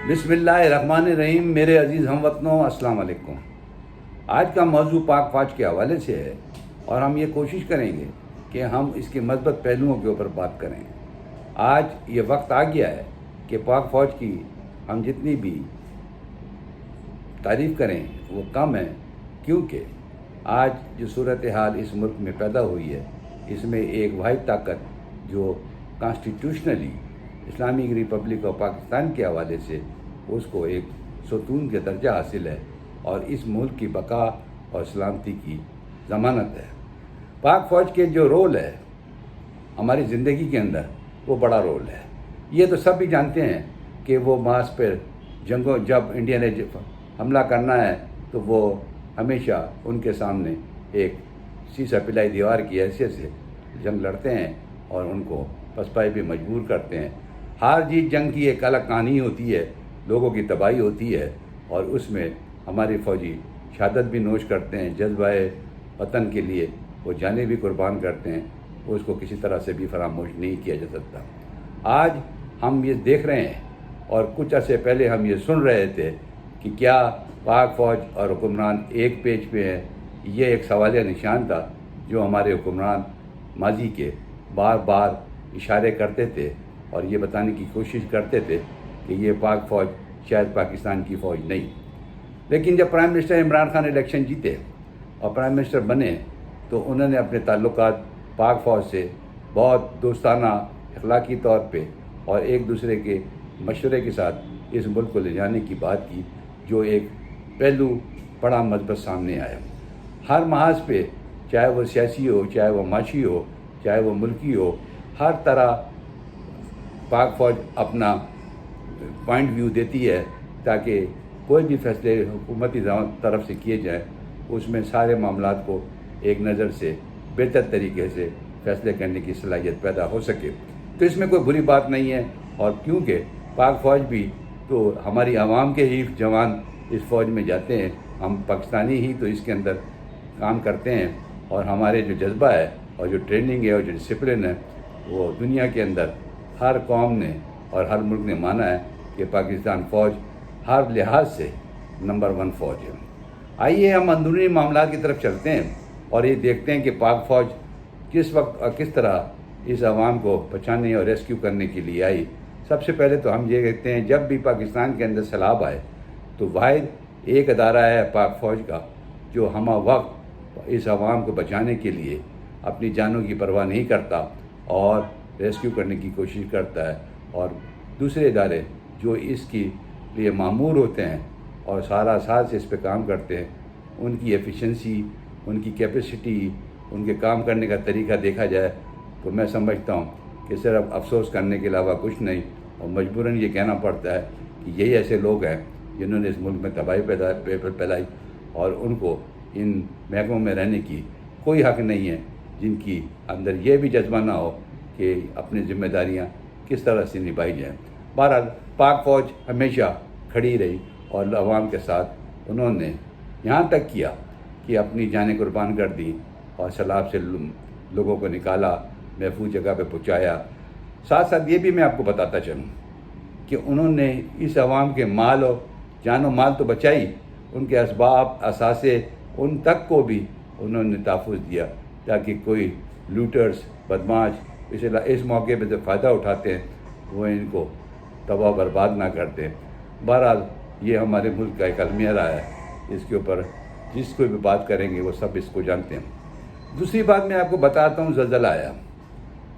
بسم اللہ الرحمن الرحیم۔ میرے عزیز ہم وطنوں، السلام علیکم۔ آج کا موضوع پاک فوج کے حوالے سے ہے اور ہم یہ کوشش کریں گے کہ ہم اس کے مثبت پہلوؤں کے اوپر بات کریں۔ آج یہ وقت آ گیا ہے کہ پاک فوج کی ہم جتنی بھی تعریف کریں وہ کم ہے، کیونکہ آج جو صورتحال اس ملک میں پیدا ہوئی ہے، اس میں ایک واحد طاقت جو constitutionally Islamic republic of Pakistan کے حوالے سے اس کو ایک ستون کا درجہ حاصل ہے اور اس ملک کی بقا اور سلامتی کی ضمانت ہے۔ پاک فوج کے جو رول ہے ہماری زندگی کے اندر، وہ بڑا رول ہے۔ یہ تو سب بھی جانتے ہیں کہ وہ ماس پر جب انڈیا نے حملہ کرنا ہے تو وہ ہمیشہ ان کے سامنے ایک سیسا پلائی دیوار کی حیثیت سے جنگ لڑتے ہیں اور ان کو پسپائی پہ مجبور کرتے ہیں۔ ہار جیت جنگ کی ایک الگ کہانی ہوتی ہے، لوگوں کی تباہی ہوتی ہے اور اس میں ہمارے فوجی شہادت بھی نوش کرتے ہیں، جذبہ وطن کے لیے وہ جانیں بھی قربان کرتے ہیں، اس کو کسی طرح سے بھی فراموش نہیں کیا جا سکتا۔ آج ہم یہ دیکھ رہے ہیں اور کچھ عرصے پہلے ہم یہ سن رہے تھے کہ کیا پاک فوج اور حکمران ایک پیج پہ ہیں۔ یہ ایک سوالیہ نشان تھا جو ہمارے حکمران ماضی کے بار بار اشارے کرتے تھے اور یہ بتانے کی کوشش کرتے تھے کہ یہ پاک فوج شاید پاکستان کی فوج نہیں۔ لیکن جب prime minister Imran Khan election جیتے اور پرائم منسٹر بنے تو انہوں نے اپنے تعلقات پاک فوج سے بہت دوستانہ، اخلاقی طور پہ اور ایک دوسرے کے مشورے کے ساتھ اس ملک کو لے جانے کی بات کی، جو ایک پہلو بڑا مثبت سامنے آیا۔ ہر محاذ پہ، چاہے وہ سیاسی ہو، چاہے وہ معاشی ہو، چاہے وہ ملکی ہو، ہر طرح پاک فوج اپنا پوائنٹ ویو دیتی ہے تاکہ کوئی بھی فیصلے حکومتی طرف سے کیے جائیں اس میں سارے معاملات کو ایک نظر سے بہتر طریقے سے فیصلے کرنے کی صلاحیت پیدا ہو سکے۔ تو اس میں کوئی بری بات نہیں ہے، اور کیونکہ پاک فوج بھی تو ہماری عوام کے ہی جوان اس فوج میں جاتے ہیں، ہم پاکستانی ہی تو اس کے اندر کام کرتے ہیں، اور ہمارے جو جذبہ ہے اور جو ٹریننگ ہے اور جو ڈسپلن ہے وہ دنیا کے اندر ہر قوم نے اور ہر ملک نے مانا ہے کہ پاکستان فوج ہر لحاظ سے نمبر 1 فوج ہے۔ آئیے ہم اندرونی معاملات کی طرف چلتے ہیں اور یہ دیکھتے ہیں کہ پاک فوج کس وقت اور کس طرح اس عوام کو بچانے اور ریسکیو کرنے کے لیے آئی۔ سب سے پہلے تو ہم یہ کہتے ہیں جب بھی پاکستان کے اندر سیلاب آئے تو واحد ایک ادارہ ہے پاک فوج کا جو ہمہ وقت اس عوام کو بچانے کے لیے اپنی جانوں کی پرواہ نہیں کرتا اور ریسکیو کرنے کی کوشش کرتا ہے، اور دوسرے ادارے جو اس کے لیے مامور ہوتے ہیں اور سارا سال سے اس پہ کام کرتے ہیں، ان کی ایفیشنسی، ان کی کیپیسٹی، ان کے کام کرنے کا طریقہ دیکھا جائے تو میں سمجھتا ہوں کہ صرف افسوس کرنے کے علاوہ کچھ نہیں، اور مجبوراً یہ کہنا پڑتا ہے کہ یہی ایسے لوگ ہیں جنہوں نے اس ملک میں تباہی پھیلائی، اور ان کو ان محکموں میں رہنے کی کوئی حق نہیں ہے جن کی اندر یہ بھی جذبہ نہ ہو کہ اپنی ذمہ داریاں کس طرح سے نبھائی جائیں۔ بہرحال پاک فوج ہمیشہ کھڑی رہی اور عوام کے ساتھ انہوں نے یہاں تک کیا کہ اپنی جانیں قربان کر دی اور سیلاب سے لوگوں کو نکالا، محفوظ جگہ پہ پہنچایا۔ ساتھ ساتھ یہ بھی میں آپ کو بتاتا چلوں کہ انہوں نے اس عوام کے مال اور جان و مال تو بچائی، ان کے اسباب، اثاثے، ان تک کو بھی انہوں نے تحفظ دیا تاکہ کوئی لوٹرز، بدماش اس موقع پہ جو فائدہ اٹھاتے ہیں وہ ان کو تباہ برباد نہ کرتے۔ بہرحال یہ ہمارے ملک کا ایک المیہ رہا ہے، اس کے اوپر جس کو بھی بات کریں گے وہ سب اس کو جانتے ہیں۔ دوسری بات میں آپ کو بتاتا ہوں، زلزلہ آیا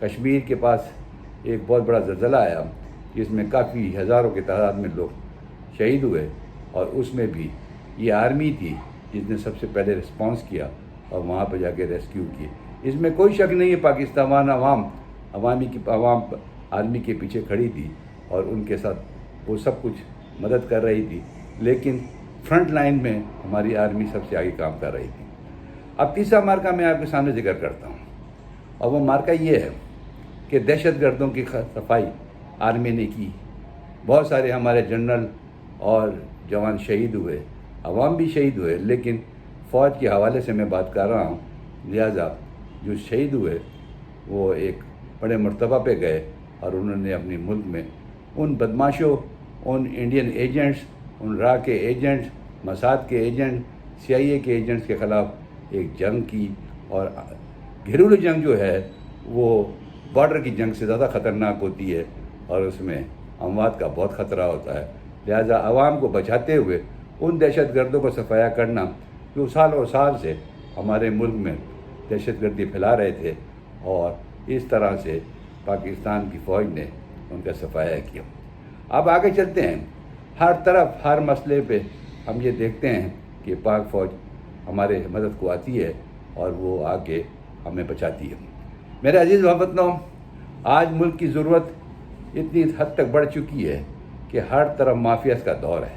کشمیر کے پاس، ایک بہت بڑا زلزلہ آیا جس میں کافی ہزاروں کی تعداد میں لوگ شہید ہوئے، اور اس میں بھی یہ آرمی تھی جس نے سب سے پہلے رسپانس کیا اور وہاں پہ جا کے ریسکیو کیے۔ اس میں کوئی شک نہیں ہے، پاکستان عوام آرمی کے پیچھے کھڑی تھی اور ان کے ساتھ وہ سب کچھ مدد کر رہی تھی، لیکن فرنٹ لائن میں ہماری آرمی سب سے آگے کام کر رہی تھی۔ اب تیسرا مارکہ میں آپ کے سامنے ذکر کرتا ہوں، اور وہ مارکہ یہ ہے کہ دہشت گردوں کی صفائی آرمی نے کی۔ بہت سارے ہمارے جنرل اور جوان شہید ہوئے، عوام بھی شہید ہوئے، لیکن فوج کے حوالے سے میں بات کر رہا ہوں، لہذا جو شہید ہوئے وہ ایک بڑے مرتبہ پہ گئے اور انہوں نے اپنی ملک میں ان بدماشوں، ان انڈین ایجنٹس، ان را کے ایجنٹس، موساد کے ایجنٹ، CIA کے ایجنٹس کے خلاف ایک جنگ کی، اور گھریلو جنگ جو ہے وہ بارڈر کی جنگ سے زیادہ خطرناک ہوتی ہے، اور اس میں اموات کا بہت خطرہ ہوتا ہے۔ لہٰذا عوام کو بچاتے ہوئے ان دہشت گردوں کو صفایا کرنا جو سال اور سال سے ہمارے ملک میں دہشت گردی پھیلا رہے تھے، اور اس طرح سے پاکستان کی فوج نے ان کا صفایا کیا۔ اب آگے چلتے ہیں، ہر طرف ہر مسئلے پہ ہم یہ دیکھتے ہیں کہ پاک فوج ہمارے مدد کو آتی ہے اور وہ آ کے ہمیں بچاتی ہے۔ میرے عزیز ہم-وطنوں، آج ملک کی ضرورت اتنی حد تک بڑھ چکی ہے کہ ہر طرف مافیاز کا دور ہے۔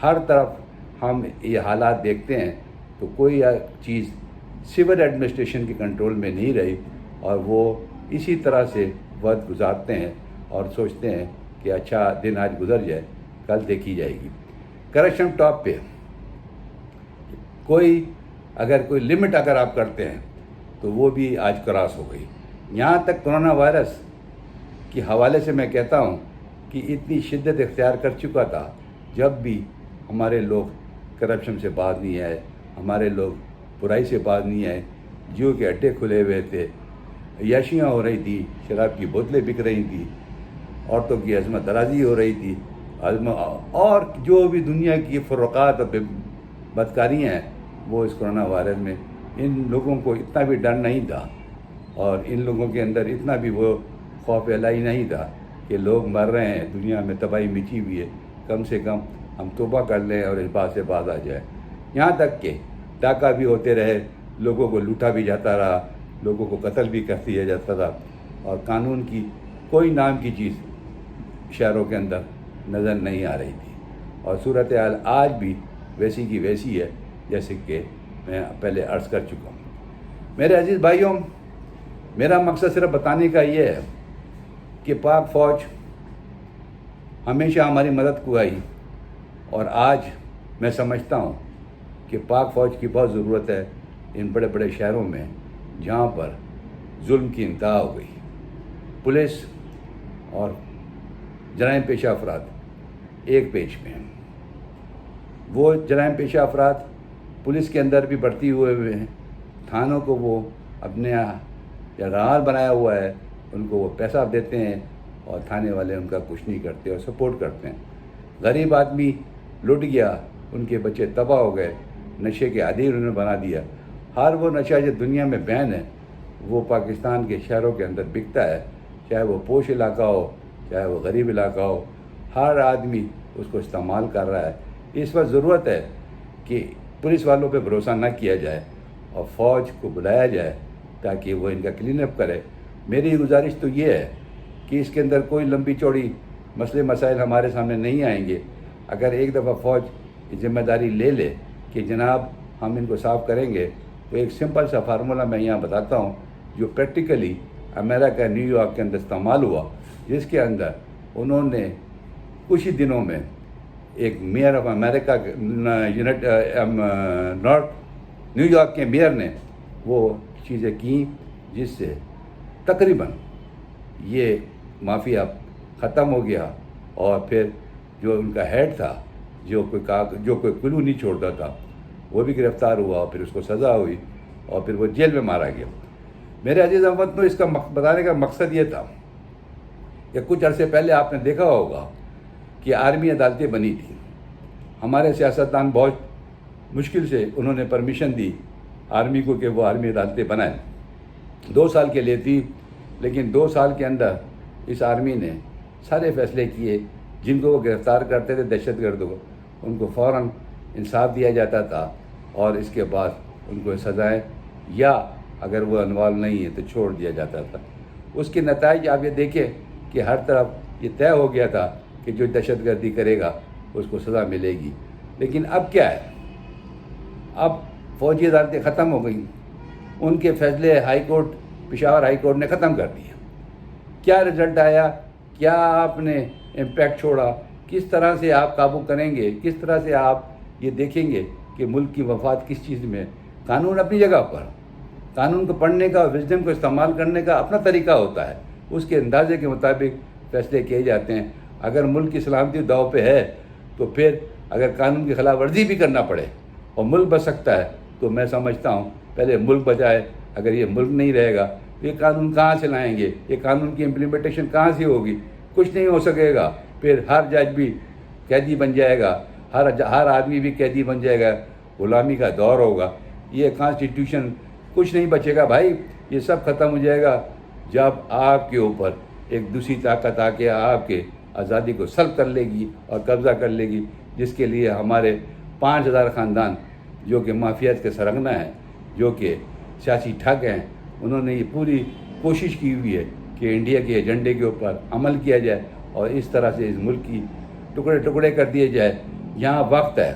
ہر طرف ہم یہ حالات دیکھتے ہیں تو کوئی چیز سول ایڈمنسٹریشن کے کنٹرول میں نہیں رہی، اور وہ اسی طرح سے وقت گزارتے ہیں اور سوچتے ہیں کہ اچھا دن آج گزر جائے، کل دیکھی جائے گی۔ کرپشن ٹاپ پہ، کوئی لمٹ اگر آپ کرتے ہیں تو وہ بھی آج کراس ہو گئی۔ یہاں تک کرونا وائرس کے حوالے سے میں کہتا ہوں کہ اتنی شدت اختیار کر چکا تھا، جب بھی ہمارے لوگ کرپشن سے باز نہیں آئے، ہمارے لوگ برائی سے باز نہیں آئے، جیو کے اڈے کھلے ہوئے تھے، عیاشیاں ہو رہی تھی، شراب کی بوتلیں بک رہی تھیں، عورتوں کی عصمت درازی ہو رہی تھی، اور جو بھی دنیا کی فروقات اور بدکاریاں ہیں، وہ اس کرونا وائرس میں ان لوگوں کو اتنا بھی ڈر نہیں تھا، اور ان لوگوں کے اندر اتنا بھی وہ خوف الہی نہیں تھا کہ لوگ مر رہے ہیں، دنیا میں تباہی مچی ہوئی ہے، کم سے کم ہم توبہ کر لیں اور اس بات سے باز آ جائے۔ یہاں تک کہ ڈاکہ بھی ہوتے رہے، لوگوں کو لوٹا بھی جاتا رہا، لوگوں کو قتل بھی کر دیا جاتا تھا، اور قانون کی کوئی نام کی چیز شہروں کے اندر نظر نہیں آ رہی تھی، اور صورتحال آج بھی ویسی کی ویسی ہے جیسے کہ میں پہلے عرض کر چکا ہوں۔ میرے عزیز بھائیوں، میرا مقصد صرف بتانے کا یہ ہے کہ پاک فوج ہمیشہ ہماری مدد کو آئی، اور آج میں سمجھتا ہوں کہ پاک فوج کی بہت ضرورت ہے ان بڑے بڑے شہروں میں جہاں پر ظلم کی انتہا ہو گئی۔ پولیس اور جرائم پیشہ افراد ایک پیج میں ہیں، وہ جرائم پیشہ افراد پولیس کے اندر بھی بڑھتی ہوئے ہیں، تھانوں کو وہ اپنے یا رہال بنایا ہوا ہے، ان کو وہ پیسہ دیتے ہیں اور تھانے والے ان کا کچھ نہیں کرتے اور سپورٹ کرتے ہیں۔ غریب آدمی لٹ گیا، ان کے بچے تباہ ہو گئے، نشے کے عادی انہوں نے بنا دیا۔ ہر وہ نشہ جو دنیا میں بین ہے وہ پاکستان کے شہروں کے اندر بکتا ہے، چاہے وہ پوش علاقہ ہو، چاہے وہ غریب علاقہ ہو، ہر آدمی اس کو استعمال کر رہا ہے۔ اس وقت ضرورت ہے کہ پولیس والوں پہ بھروسہ نہ کیا جائے اور فوج کو بلایا جائے تاکہ وہ ان کا کلین اپ کرے۔ میری گزارش تو یہ ہے کہ اس کے اندر کوئی لمبی چوڑی مسئلے مسائل ہمارے سامنے نہیں آئیں گے۔ اگر ایک دفعہ فوج ذمہ داری لے لے کہ جناب ہم ان کو صاف کریں گے، تو ایک سمپل سا فارمولہ میں یہاں بتاتا ہوں جو پریکٹیکلی امریکہ نیو یارک کے اندر استعمال ہوا، جس کے اندر انہوں نے کچھ ہی دنوں میں ایک measure of America north new York کے میئر نے وہ چیزیں کیں جس سے تقریباً یہ مافیا ختم ہو گیا، اور پھر جو ان کا ہیڈ تھا جو کوئی کلو نہیں چھوڑتا تھا وہ بھی گرفتار ہوا، اور پھر اس کو سزا ہوئی اور پھر وہ جیل میں مارا گیا۔ میرے عزیز ہم-وطنوں، اس کا بتانے کا مقصد یہ تھا کہ کچھ عرصے پہلے آپ نے دیکھا ہوگا کہ آرمی عدالتیں بنی تھیں۔ ہمارے سیاستدان بہت مشکل سے انہوں نے پرمیشن دی آرمی کو کہ وہ آرمی عدالتیں بنائیں۔ 2 سال کے لیے تھی، لیکن 2 سال کے اندر اس آرمی نے سارے فیصلے کیے۔ جن کو وہ گرفتار کرتے تھے دہشت گردوں کو، ان کو فوراً انصاف دیا جاتا تھا، اور اس کے بعد ان کو سزائیں، یا اگر وہ انوالو نہیں ہے تو چھوڑ دیا جاتا تھا۔ اس کے نتائج آپ یہ دیکھیں کہ ہر طرف یہ طے ہو گیا تھا کہ جو دہشت گردی کرے گا اس کو سزا ملے گی۔ لیکن اب کیا ہے؟ اب فوجی عدالتیں ختم ہو گئیں، ان کے فیصلے high court, Peshawar high court نے ختم کر دیا۔ کیا رزلٹ آیا؟ کیا آپ نے امپیکٹ چھوڑا؟ کس طرح سے آپ قابو کریں گے؟ کس طرح سے آپ یہ دیکھیں گے کہ ملک کی مفاد کس چیز میں؟ قانون اپنی جگہ پر، قانون کو پڑھنے کا، وزڈم کو استعمال کرنے کا اپنا طریقہ ہوتا ہے، اس کے اندازے کے مطابق فیصلے کیے جاتے ہیں۔ اگر ملک کی سلامتی داؤ پہ ہے تو پھر اگر قانون کی خلاف ورزی بھی کرنا پڑے اور ملک بچ سکتا ہے تو میں سمجھتا ہوں پہلے ملک بچائے. اگر یہ ملک نہیں رہے گا تو یہ قانون کہاں سے لائیں گے؟ یہ قانون کی امپلیمنٹیشن کہاں سے ہوگی؟ کچھ نہیں ہو سکے گا. پھر ہر جج بھی قیدی بن جائے گا، ہر آدمی بھی قیدی بن جائے گا، غلامی کا دور ہوگا. یہ کانسٹیٹیوشن کچھ نہیں بچے گا بھائی. یہ سب ختم ہو جائے گا جب آپ کے اوپر ایک دوسری طاقت آ کے آپ کے آزادی کو سلب کر لے گی اور قبضہ کر لے گی، جس کے لیے ہمارے 5000 خاندان جو کہ مافیات کے سرنگنا ہیں، جو کہ سیاسی ٹھگ ہیں، انہوں نے یہ پوری کوشش کی ہوئی ہے کہ انڈیا کے ایجنڈے کے اوپر عمل کیا جائے اور اس طرح سے اس ملک کی ٹکڑے ٹکڑے کر دیے جائے. یہاں وقت ہے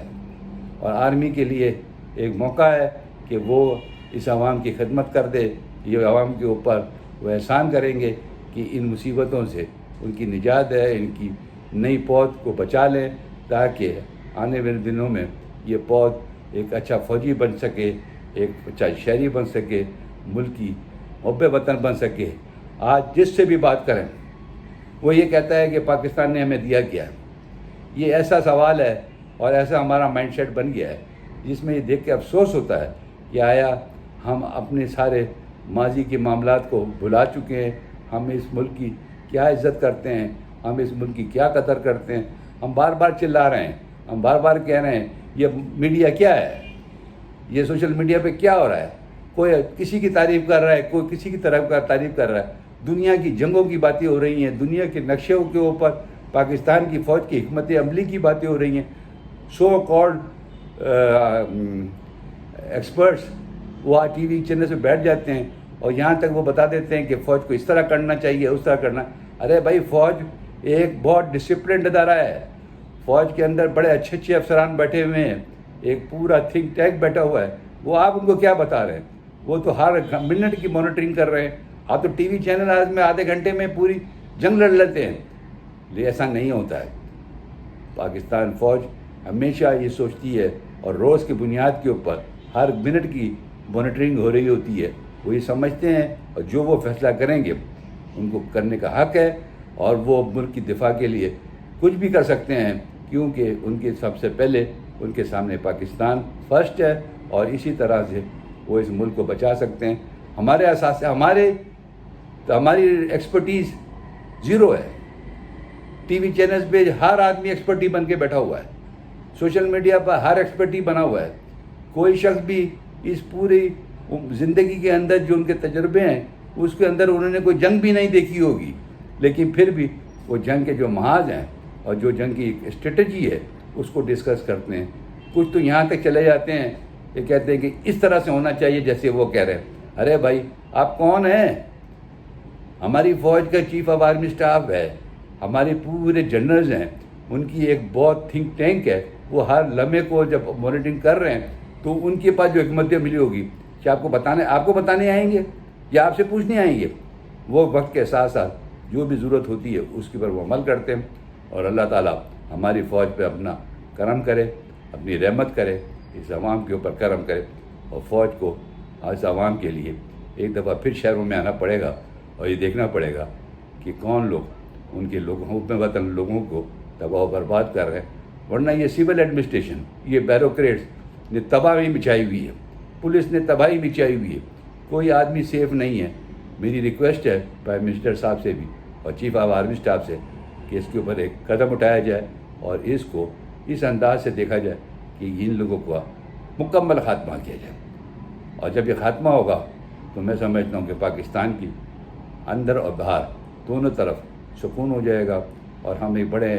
اور آرمی کے لیے ایک موقع ہے کہ وہ اس عوام کی خدمت کر دے. یہ عوام کے اوپر وہ احسان کریں گے کہ ان مصیبتوں سے ان کی نجات ہے، ان کی نئی پود کو بچا لیں تاکہ آنے والے دنوں میں یہ پود ایک اچھا فوجی بن سکے، ایک اچھا شہری بن سکے، ملک کی حب وطن بن سکے. آج جس سے بھی بات کریں وہ یہ کہتا ہے کہ پاکستان نے ہمیں دیا کیا. یہ ایسا سوال ہے اور ایسا ہمارا مائنڈ سیٹ بن گیا ہے جس میں یہ دیکھ کے افسوس ہوتا ہے کہ آیا ہم اپنے سارے ماضی کے معاملات کو بھلا چکے ہیں. ہم اس ملک کی کیا عزت کرتے ہیں، ہم اس ملک کی کیا قدر کرتے ہیں. ہم بار بار چلا رہے ہیں، ہم بار بار کہہ رہے ہیں یہ میڈیا کیا ہے، یہ سوشل میڈیا پہ کیا ہو رہا ہے. کوئی کسی کی تعریف کر رہا ہے، کوئی کسی کی طرف کا تعریف کر رہا ہے. دنیا کی جنگوں کی باتیں ہو رہی ہیں، دنیا کے نقشوں کے اوپر پاکستان کی فوج کی حکمت عملی کی باتیں ہو رہی ہیں. سو کالڈ ایکسپرٹس وہ ٹی وی چینل سے بیٹھ جاتے ہیں اور یہاں تک وہ بتا دیتے ہیں کہ فوج کو اس طرح کرنا چاہیے، اس طرح کرنا. ارے بھائی، فوج ایک بہت ڈسپلنڈ ادارہ ہے. فوج کے اندر بڑے اچھے اچھے افسران بیٹھے ہوئے ہیں، ایک پورا تھنک ٹینک بیٹھا ہوا ہے. وہ آپ ان کو کیا بتا رہے ہیں؟ وہ تو ہر منٹ کی مانیٹرنگ کر رہے ہیں. آپ تو ٹی وی چینل آج میں آدھے گھنٹے میں پوری جنگ لڑ لیتے ہیں. لیکن ایسا نہیں ہوتا ہے. پاکستان فوج ہمیشہ یہ سوچتی ہے اور روز کی بنیاد کے اوپر ہر منٹ کی مانیٹرنگ ہو رہی ہوتی ہے. وہ یہ سمجھتے ہیں اور جو وہ فیصلہ کریں گے ان کو کرنے کا حق ہے اور وہ ملک کی دفاع کے لیے کچھ بھی کر سکتے ہیں، کیونکہ ان کے سب سے پہلے ان کے سامنے پاکستان فرسٹ ہے اور اسی طرح سے وہ اس ملک کو بچا سکتے ہیں. ہمارے اساس ہماری ایکسپرٹیز زیرو ہے. ٹی وی چینلز پہ ہر آدمی ایکسپرٹی بن کے بیٹھا ہوا ہے، سوشل میڈیا پر ہر ایکسپرٹی بنا ہوا ہے. کوئی شخص بھی اس پوری زندگی کے اندر جو ان کے تجربے ہیں اس کے اندر انہوں نے کوئی جنگ بھی نہیں دیکھی ہوگی، لیکن پھر بھی وہ جنگ کے جو محاذ ہیں اور جو جنگ کی اسٹریٹجی ہے اس کو ڈسکس کرتے ہیں. کچھ تو یہاں تک چلے جاتے ہیں کہ کہتے ہیں کہ اس طرح سے ہونا چاہیے جیسے وہ کہہ رہے ہیں. ارے بھائی، آپ کون ہیں؟ ہماری فوج کا چیف آف آرمی اسٹاف ہے، ہمارے پورے جنرلز ہیں، ان کی ایک بہت تھنک ٹینک ہے. وہ ہر لمحے کو جب مانیٹرنگ کر رہے ہیں تو ان کے پاس جو حکمت ملی ہوگی کہ آپ کو بتانے آئیں گے یا آپ سے پوچھنے آئیں گے. وہ وقت کے ساتھ ساتھ جو بھی ضرورت ہوتی ہے اس کے اوپر وہ عمل کرتے ہیں. اور اللہ تعالیٰ ہماری فوج پہ اپنا کرم کرے، اپنی رحمت کرے، اس عوام کے اوپر کرم کرے. اور فوج کو اس عوام کے لیے ایک دفعہ پھر شہروں میں آنا پڑے گا اور یہ دیکھنا پڑے گا کہ کون لوگ ان کے لوگوں حب وطن لوگوں کو تباہ و برباد کر رہے ہیں. ورنہ یہ سول ایڈمنسٹریشن، یہ بیوروکریٹس نے تباہی مچائی ہوئی ہے، پولیس نے تباہی مچائی ہوئی ہے. کوئی آدمی سیف نہیں ہے. میری ریکویسٹ ہے پرائم منسٹر صاحب سے بھی اور چیف آف آرمی اسٹاف سے کہ اس کے اوپر ایک قدم اٹھایا جائے اور اس کو اس انداز سے دیکھا جائے کہ ان لوگوں کو مکمل خاتمہ کیا جائے. اور جب یہ خاتمہ ہوگا تو میں سمجھتا ہوں کہ پاکستان کی اندر اور باہر دونوں طرف سکون ہو جائے گا اور ہم ایک بڑے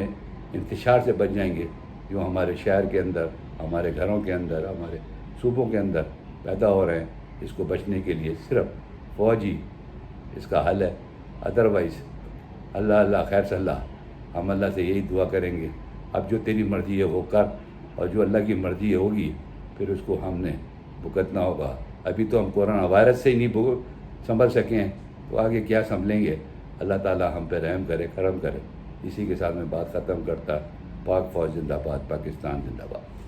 انتشار سے بچ جائیں گے جو ہمارے شہر کے اندر، ہمارے گھروں کے اندر، ہمارے صوبوں کے اندر پیدا ہو رہے ہیں. اس کو بچنے کے لیے صرف فوج ہی اس کا حل ہے. ادروائز اللہ خیر صلاح. ہم اللہ سے یہی دعا کریں گے اب جو تیری مرضی ہے وہ کر، اور جو اللہ کی مرضی ہوگی پھر اس کو ہم نے بھگتنا ہوگا. ابھی تو ہم کورونا وائرس سے ہی نہیں سنبھل سکیں تو آگے کیا سنبھلیں گے. اللہ تعالیٰ ہم پہ رحم کرے، کرم کرے. اسی کے ساتھ میں بات ختم کرتا. پاک فوج زندہ باد، پاکستان زندہ باد.